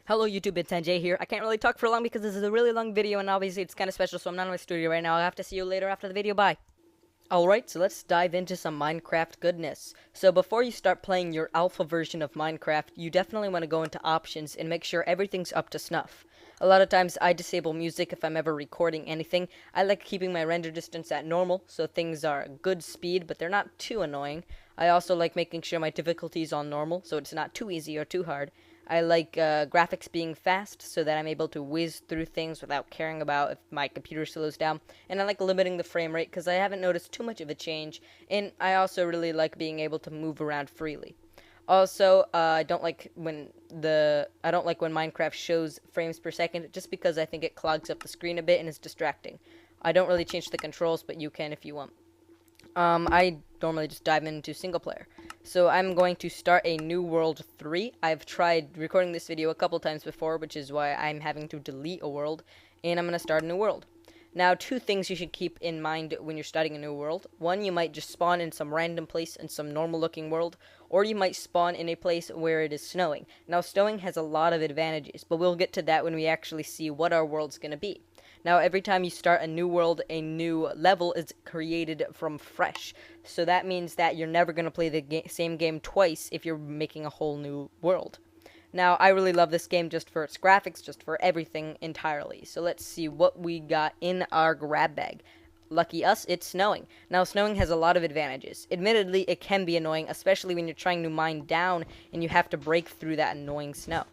Hello YouTube, it's NJ here. I can't really talk for long because this is a really long video and obviously it's kind of special, so I'm not in my studio right now. I'll have to see you later after the video. Bye. Alright, so let's dive into some Minecraft goodness. So before you start playing your alpha version of Minecraft, you definitely want to go into options and make sure everything's up to snuff. A lot of times I disable music if I'm ever recording anything. I like keeping my render distance at normal, so things are good speed, but they're not too annoying. I also like making sure my difficulty is on normal, so it's not too easy or too hard. I like graphics being fast so that I'm able to whiz through things without caring about if my computer slows down. And I like limiting the frame rate because I haven't noticed too much of a change. And I also really like being able to move around freely. Also, I don't like when Minecraft shows frames per second just because I think it clogs up the screen a bit and is distracting. I don't really change the controls, but you can if you want. I normally just dive into single player. So I'm going to start a new world 3. I've tried recording this video a couple times before, which is why I'm having to delete a world, and I'm going to start a new world. Now, two things you should keep in mind when you're starting a new world. One, you might just spawn in some random place in some normal looking world, or you might spawn in a place where it is snowing. Now, snowing has a lot of advantages, but we'll get to that when we actually see what our world's going to be. Now, every time you start a new world, a new level is created from fresh. So that means that you're never going to play the same game twice if you're making a whole new world. Now, I really love this game just for its graphics, just for everything entirely. So let's see what we got in our grab bag. Lucky us, it's snowing. Now, snowing has a lot of advantages. Admittedly, it can be annoying, especially when you're trying to mine down and you have to break through that annoying snow.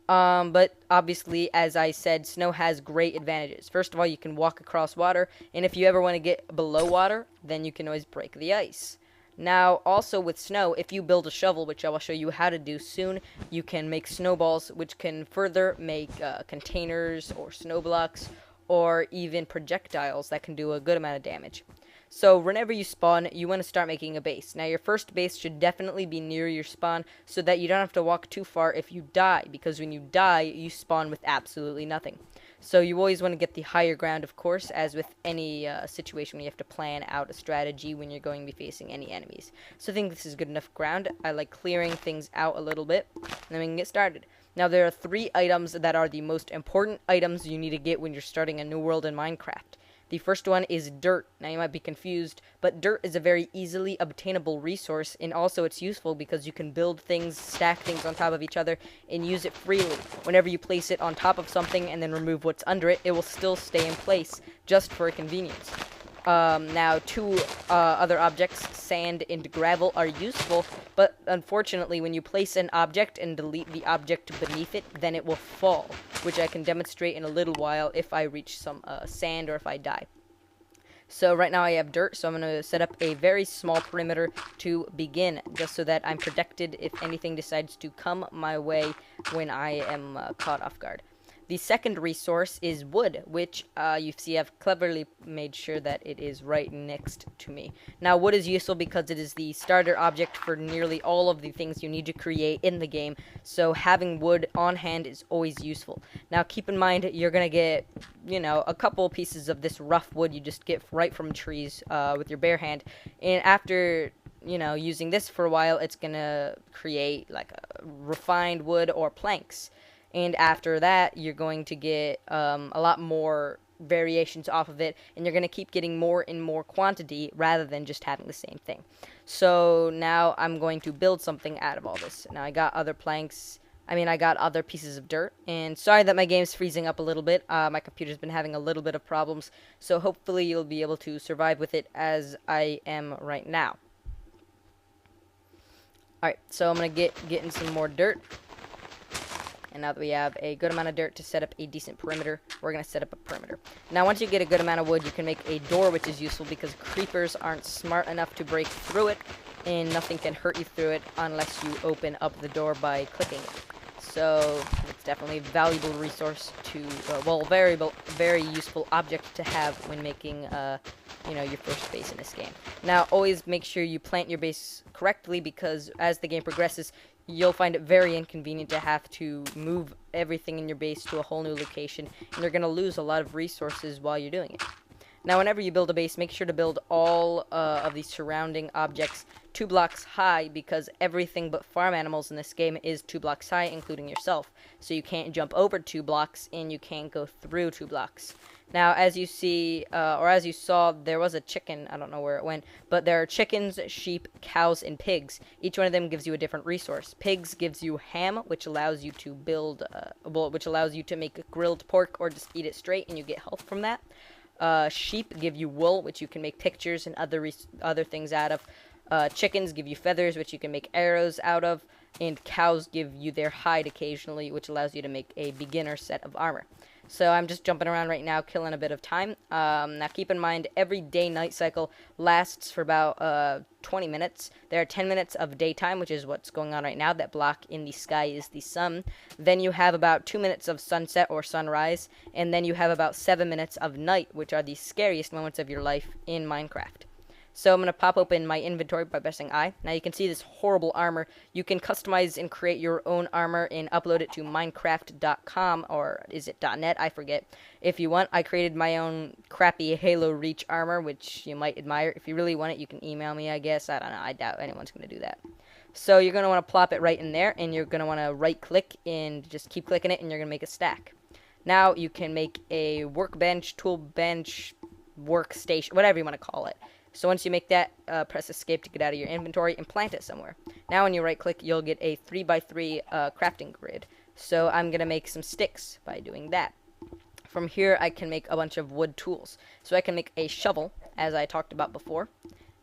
But obviously, as I said, snow has great advantages. First of all, you can walk across water, and if you ever want to get below water, then you can always break the ice. Now, also with snow, if you build a shovel, which I will show you how to do soon, you can make snowballs, which can further make containers or snow blocks, or even projectiles that can do a good amount of damage. So whenever you spawn, you want to start making a base. Now your first base should definitely be near your spawn so that you don't have to walk too far if you die, because when you die, you spawn with absolutely nothing. So you always want to get the higher ground, of course, as with any situation when you have to plan out a strategy when you're going to be facing any enemies. So I think this is good enough ground. I like clearing things out a little bit, and then we can get started. Now there are 3 items that are the most important items you need to get when you're starting a new world in Minecraft. The first one is dirt. Now you might be confused, but dirt is a very easily obtainable resource, and also it's useful because you can build things, stack things on top of each other, and use it freely. Whenever you place it on top of something and then remove what's under it, it will still stay in place, just for convenience. Now, 2 other objects, sand and gravel, are useful, but unfortunately, when you place an object and delete the object beneath it, then it will fall, which I can demonstrate in a little while if I reach some sand or if I die. So right now I have dirt, so I'm going to set up a very small perimeter to begin, just so that I'm protected if anything decides to come my way when I am caught off guard. The second resource is wood, which you see I've cleverly made sure that it is right next to me. Now, wood is useful because it is the starter object for nearly all of the things you need to create in the game, so having wood on hand is always useful. Now, keep in mind, you're going to get, a couple pieces of this rough wood you just get right from trees with your bare hand, and after using this for a while, it's going to create like a refined wood or planks. And after that, you're going to get a lot more variations off of it, and you're going to keep getting more and more quantity rather than just having the same thing. So now I'm going to build something out of all this. Now I got other planks. I got other pieces of dirt. And sorry that my game's freezing up a little bit. My computer's been having a little bit of problems. So hopefully you'll be able to survive with it as I am right now. Alright, so I'm going to get in some more dirt. And now that we have a good amount of dirt to set up a decent perimeter, we're going to set up a perimeter. Now, once you get a good amount of wood, you can make a door, which is useful because creepers aren't smart enough to break through it, and nothing can hurt you through it unless you open up the door by clicking it. So, it's definitely a valuable resource to, very useful object to have when making, your first base in this game. Now, always make sure you plant your base correctly because as the game progresses, you'll find it very inconvenient to have to move everything in your base to a whole new location, and you're going to lose a lot of resources while you're doing it. Now, whenever you build a base, make sure to build all of the surrounding objects 2 blocks high, because everything but farm animals in this game is 2 blocks high, including yourself. So you can't jump over 2 blocks, and you can't go through 2 blocks. Now, as you see, or as you saw, there was a chicken. I don't know where it went, but there are chickens, sheep, cows, and pigs. Each one of them gives you a different resource. Pigs gives you ham, which allows you to build, which allows you to make grilled pork or just eat it straight, and you get health from that. Sheep give you wool, which you can make pictures and other things out of. Chickens give you feathers, which you can make arrows out of. And cows give you their hide occasionally, which allows you to make a beginner set of armor. So I'm just jumping around right now, killing a bit of time. Now keep in mind, every day-night cycle lasts for about 20 minutes. There are 10 minutes of daytime, which is what's going on right now. That block in the sky is the sun. Then you have about 2 minutes of sunset or sunrise. And then you have about 7 minutes of night, which are the scariest moments of your life in Minecraft. So I'm going to pop open my inventory by pressing I. Now you can see this horrible armor. You can customize and create your own armor and upload it to minecraft.com, or is it .net? I forget. If you want, I created my own crappy Halo Reach armor, which you might admire. If you really want it, you can email me, I guess. I don't know. I doubt anyone's going to do that. So you're going to want to plop it right in there, and you're going to want to right-click and just keep clicking it, and you're going to make a stack. Now you can make a workbench, tool bench, workstation, whatever you want to call it. So once you make that, press escape to get out of your inventory and plant it somewhere. Now when you right click, you'll get a 3x3 crafting grid. So I'm going to make some sticks by doing that. From here I can make a bunch of wood tools. So I can make a shovel, as I talked about before.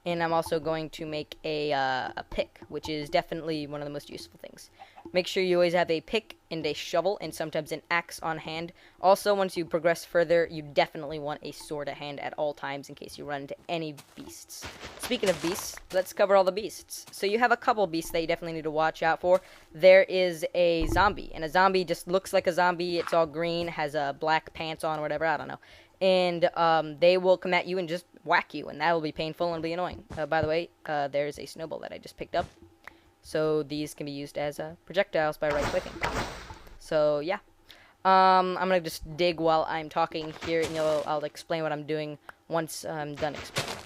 And I'm also going to make a pick, which is definitely one of the most useful things. Make sure you always have a pick and a shovel and sometimes an axe on hand. Also, once you progress further, you definitely want a sword at hand at all times in case you run into any beasts. Speaking of beasts, let's cover all the beasts. So you have a couple beasts that you definitely need to watch out for. There is a zombie, and a zombie just looks like a zombie. It's all green, has black pants on or whatever, I don't know. And they will come at you and just whack you, and that will be painful and be annoying. By the way, there's a snowball that I just picked up. So these can be used as projectiles by right-clicking. So yeah, I'm gonna just dig while I'm talking here, and I'll explain what I'm doing once I'm done explaining.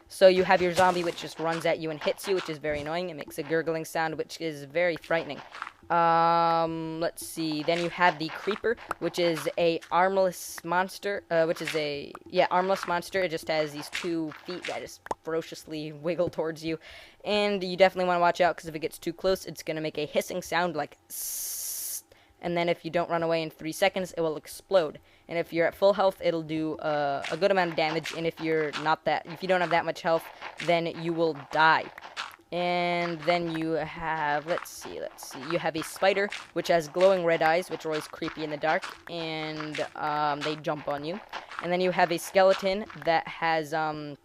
So you have your zombie, which just runs at you and hits you, which is very annoying. It makes a gurgling sound, which is very frightening. Let's see. Then you have the creeper, which is a armless monster, armless monster. It just has these 2 feet that just ferociously wiggle towards you. And you definitely want to watch out, because if it gets too close, it's going to make a hissing sound like sss. And then if you don't run away in 3 seconds, it will explode. And if you're at full health, it'll do a good amount of damage. And if you don't have that much health, then you will die. And then you have, let's see, you have a spider, which has glowing red eyes, which are always creepy in the dark, and they jump on you. And then you have a skeleton that has a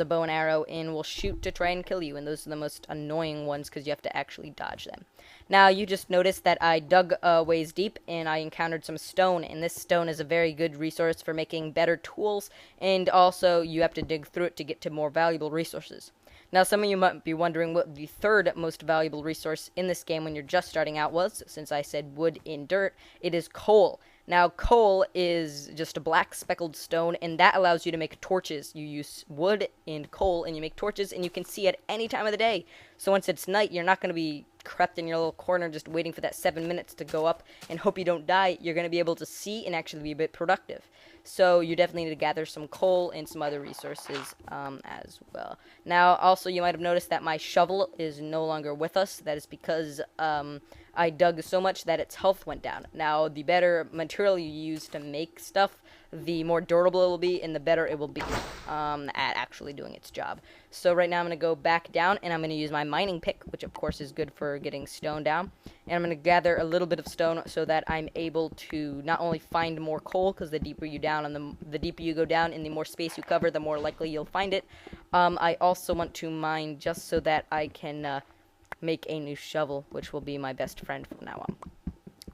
bow and arrow and will shoot to try and kill you, and those are the most annoying ones because you have to actually dodge them. Now, you just noticed that I dug ways deep, and I encountered some stone, and this stone is a very good resource for making better tools, and also you have to dig through it to get to more valuable resources. Now, some of you might be wondering what the third most valuable resource in this game when you're just starting out was. Since I said wood and dirt, it is coal. Now, coal is just a black speckled stone, and that allows you to make torches. You use wood and coal, and you make torches, and you can see at any time of the day. So once it's night, you're not going to be crept in your little corner just waiting for that 7 minutes to go up and hope you don't die. You're going to be able to see and actually be a bit productive. So you definitely need to gather some coal and some other resources as well. Now, also, you might have noticed that my shovel is no longer with us. That is because I dug so much that its health went down. Now, the better material you use to make stuff, the more durable it will be, and the better it will be at actually doing its job. So right now I'm going to go back down, and I'm going to use my mining pick, which of course is good for getting stone down. And I'm going to gather a little bit of stone so that I'm able to not only find more coal, because the deeper you down and the deeper you go down and the more space you cover, the more likely you'll find it. I also want to mine just so that I can make a new shovel, which will be my best friend from now on.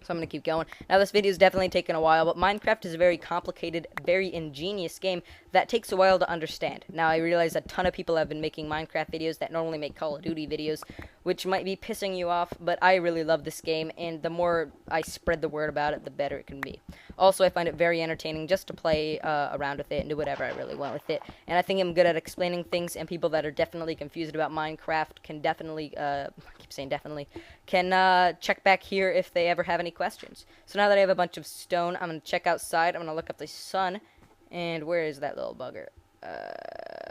So I'm going to keep going. Now, this video is definitely taken a while, but Minecraft is a very complicated, very ingenious game that takes a while to understand. Now, I realize a ton of people have been making Minecraft videos that normally make Call of Duty videos, which might be pissing you off, but I really love this game, and the more I spread the word about it, the better it can be. Also, I find it very entertaining just to play around with it and do whatever I really want with it, and I think I'm good at explaining things, and people that are definitely confused about Minecraft can definitely, I keep saying definitely, can check back here if they ever have any questions. So now that I have a bunch of stone, I'm going to check outside, I'm going to look up the sun, and where is that little bugger?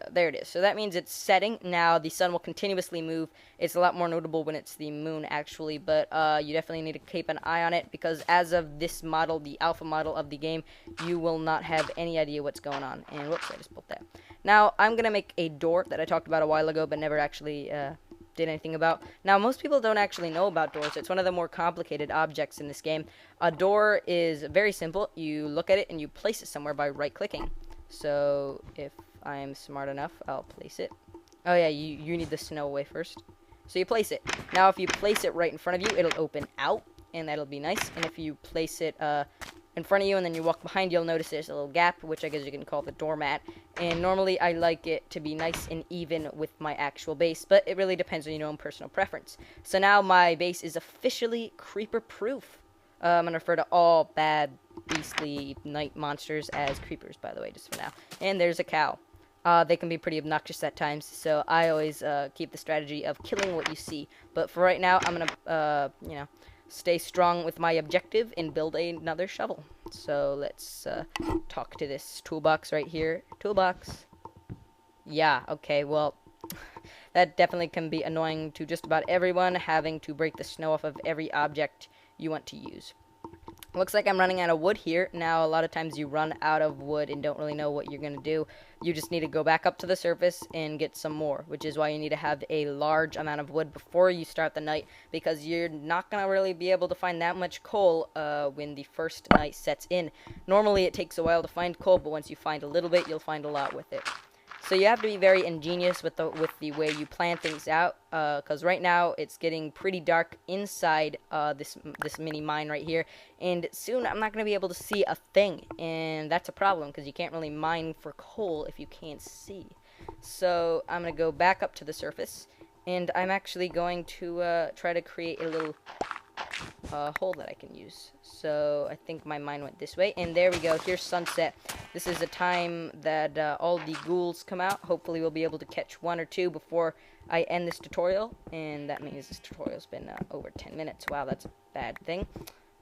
There it is. So that means it's setting. Now the sun will continuously move. It's a lot more notable when it's the moon, actually, but you definitely need to keep an eye on it, because as of this model, the alpha model of the game, you will not have any idea what's going on. And whoops, I just built that. Now I'm gonna make a door that I talked about a while ago, but never actually did anything about. Now, most people don't actually know about doors. It's one of the more complicated objects in this game. A door is very simple. You look at it and you place it somewhere by right-clicking. So if I'm smart enough, I'll place it. Oh yeah, you need the snow away first. So you place it. Now if you place it right in front of you, it'll open out, and that'll be nice. And if you place it in front of you and then you walk behind, you'll notice there's a little gap, which I guess you can call the doormat. And normally I like it to be nice and even with my actual base, but it really depends on your own personal preference. So now my base is officially creeper-proof. I'm going to refer to all bad, beastly night monsters as creepers, by the way, just for now. And there's a cow. They can be pretty obnoxious at times, so I always keep the strategy of killing what you see. But for right now, I'm going to, stay strong with my objective and build another shovel. So let's talk to this toolbox right here. Toolbox. Yeah, okay, well, that definitely can be annoying to just about everyone, having to break the snow off of every object you want to use. Looks like I'm running out of wood here. Now, a lot of times you run out of wood and don't really know what you're going to do. You just need to go back up to the surface and get some more, which is why you need to have a large amount of wood before you start the night, because you're not going to really be able to find that much coal when the first night sets in. Normally, it takes a while to find coal, but once you find a little bit, you'll find a lot with it. So you have to be very ingenious with the way you plan things out, because right now it's getting pretty dark inside this mini mine right here, and soon I'm not going to be able to see a thing, and that's a problem because you can't really mine for coal if you can't see. So I'm going to go back up to the surface, and I'm actually going to try to create a little hole that I can use. So I think my mine went this way, and there we go. Here's sunset. This is a time that all the ghouls come out. Hopefully we'll be able to catch one or two before I end this tutorial, and that means this tutorial's been over 10 minutes. Wow, that's a bad thing.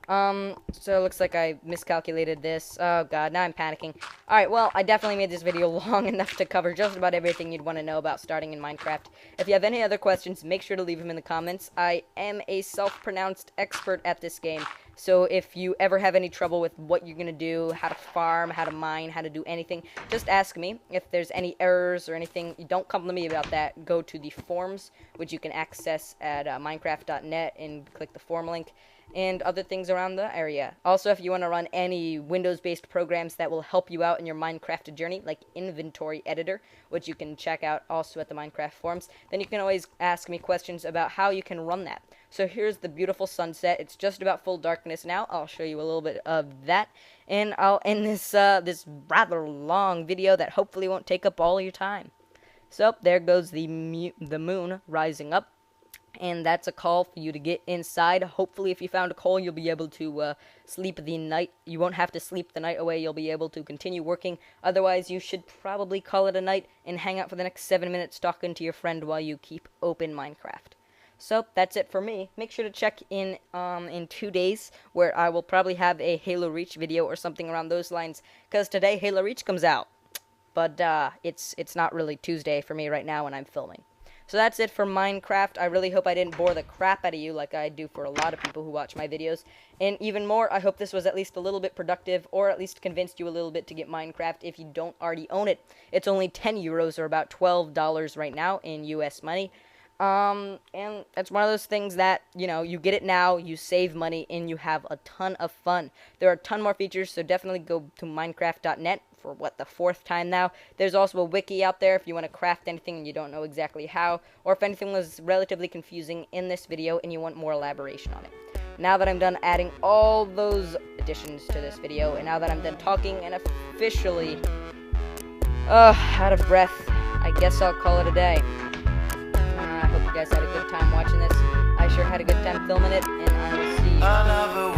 So it looks like I miscalculated this. Oh god, now I'm panicking. Alright, well, I definitely made this video long enough to cover just about everything you'd want to know about starting in Minecraft. If you have any other questions, make sure to leave them in the comments. I am a self-pronounced expert at this game, so if you ever have any trouble with what you're gonna do, how to farm, how to mine, how to do anything, just ask me. If there's any errors or anything, don't come to me about that. Go to the forums, which you can access at minecraft.net, and click the forum link, and other things around the area. Also, if you want to run any Windows-based programs that will help you out in your Minecraft journey, like Inventory Editor, which you can check out also at the Minecraft forums, then you can always ask me questions about how you can run that. So here's the beautiful sunset. It's just about full darkness now. I'll show you a little bit of that, and I'll end this this rather long video that hopefully won't take up all your time. So there goes the moon rising up. And that's a call for you to get inside. Hopefully, if you found a coal, you'll be able to sleep the night. You won't have to sleep the night away. You'll be able to continue working. Otherwise, you should probably call it a night and hang out for the next 7 minutes talking to your friend while you keep open Minecraft. So, that's it for me. Make sure to check in 2 days, where I will probably have a Halo Reach video or something around those lines, because today Halo Reach comes out. But it's not really Tuesday for me right now when I'm filming. So that's it for Minecraft. I really hope I didn't bore the crap out of you like I do for a lot of people who watch my videos. And even more, I hope this was at least a little bit productive, or at least convinced you a little bit to get Minecraft if you don't already own it. It's only 10 euros, or about $12 right now in US money. And it's one of those things that, you know, you get it now, you save money, and you have a ton of fun. There are a ton more features, so definitely go to minecraft.net for, what, the 4th time now. There's also a wiki out there if you want to craft anything and you don't know exactly how, or if anything was relatively confusing in this video and you want more elaboration on it. Now that I'm done adding all those additions to this video, and now that I'm done talking and officially out of breath, I guess I'll call it a day. I hope you guys had a good time watching this. filming it, and I will see you.